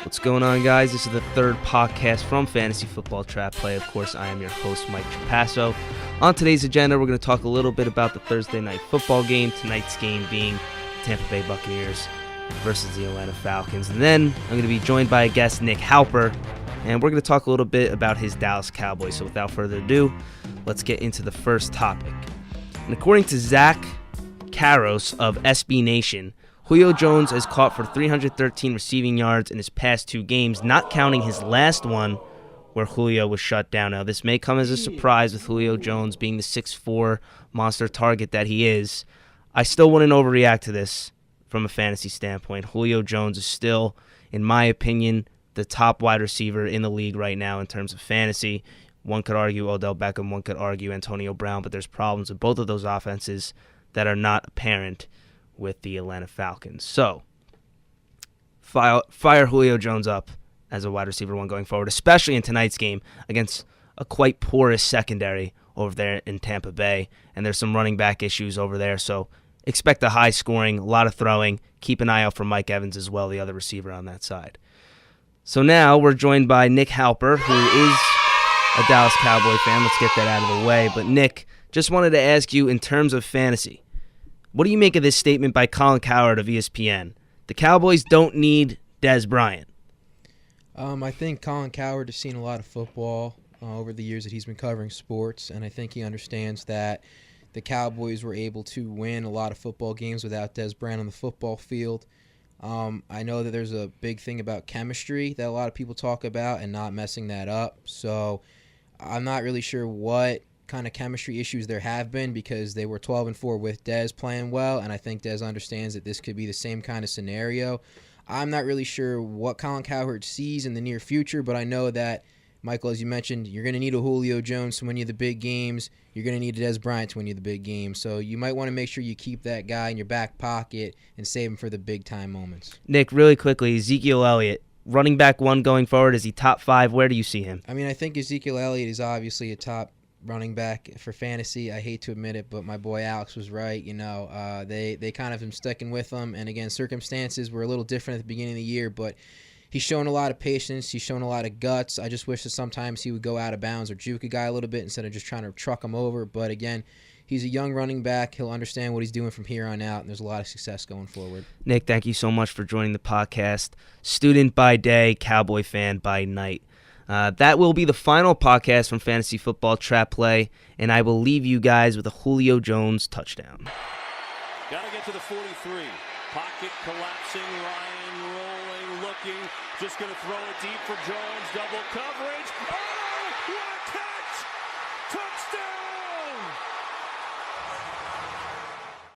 What's going on, guys? This is the third podcast from Fantasy Football Trap Play. Of course, I am your host, Mike Trapasso. On today's agenda, we're going to talk a little bit about the Thursday night football game, tonight's game being the Tampa Bay Buccaneers versus the Atlanta Falcons. And then I'm going to be joined by a guest, Nick Halper, and we're going to talk a little bit about his Dallas Cowboys. So without further ado, let's get into the first topic. And according to Zach Karos of SB Nation, Julio Jones has caught for 313 receiving yards in his past two games, not counting his last one where Julio was shut down. Now, this may come as a surprise with Julio Jones being the 6'4" monster target that he is. I still wouldn't overreact to this from a fantasy standpoint. Julio Jones is still, in my opinion, the top wide receiver in the league right now in terms of fantasy. One could argue Odell Beckham, one could argue Antonio Brown, but there's problems with both of those offenses that are not apparent with the Atlanta Falcons. So, fire Julio Jones up as a wide receiver one going forward, especially in tonight's game against a quite porous secondary over there in Tampa Bay, and there's some running back issues over there, so expect a high scoring, a lot of throwing. Keep an eye out for Mike Evans as well, the other receiver on that side. So now we're joined by Nick Halper, who is a Dallas Cowboy fan. Let's get that out of the way. But Nick, just wanted to ask you, in terms of fantasy, what do you make of this statement by Colin Cowherd of ESPN? The Cowboys don't need Dez Bryant. I think Colin Cowherd has seen a lot of football over the years that he's been covering sports, and I think he understands that the Cowboys were able to win a lot of football games without Dez Bryant on the football field. I know that there's a big thing about chemistry that a lot of people talk about and not messing that up, so I'm not really sure what kind of chemistry issues there have been because they were 12-4 with Dez playing well, and I think Dez understands that this could be the same kind of scenario. I'm not really sure what Colin Cowherd sees in the near future, but I know that, Michael, as you mentioned, you're going to need a Julio Jones to win you the big games. You're going to need a Dez Bryant to win you the big games. So you might want to make sure you keep that guy in your back pocket and save him for the big-time moments. Nick, really quickly, Ezekiel Elliott, running back one going forward, is he top five? Where do you see him? I mean, I think Ezekiel Elliott is obviously a top running back for fantasy. I hate to admit it, but my boy Alex was right. You know, they kind of been sticking with him, and again, circumstances were a little different at the beginning of the year, but he's shown a lot of patience. He's shown a lot of guts. I just wish that sometimes he would go out of bounds or juke a guy a little bit instead of just trying to truck him over. But again, he's a young running back. He'll understand what he's doing from here on out, and there's a lot of success going forward. Nick, thank you so much for joining the podcast. Student by day, Cowboy fan by night. That will be the final podcast from Fantasy Football Trap Play, and I will leave you guys with a Julio Jones touchdown. Got to get to the 43. Pocket collapsing. Ryan rolling, looking. Just going to throw it deep for Jones. Double coverage. Oh!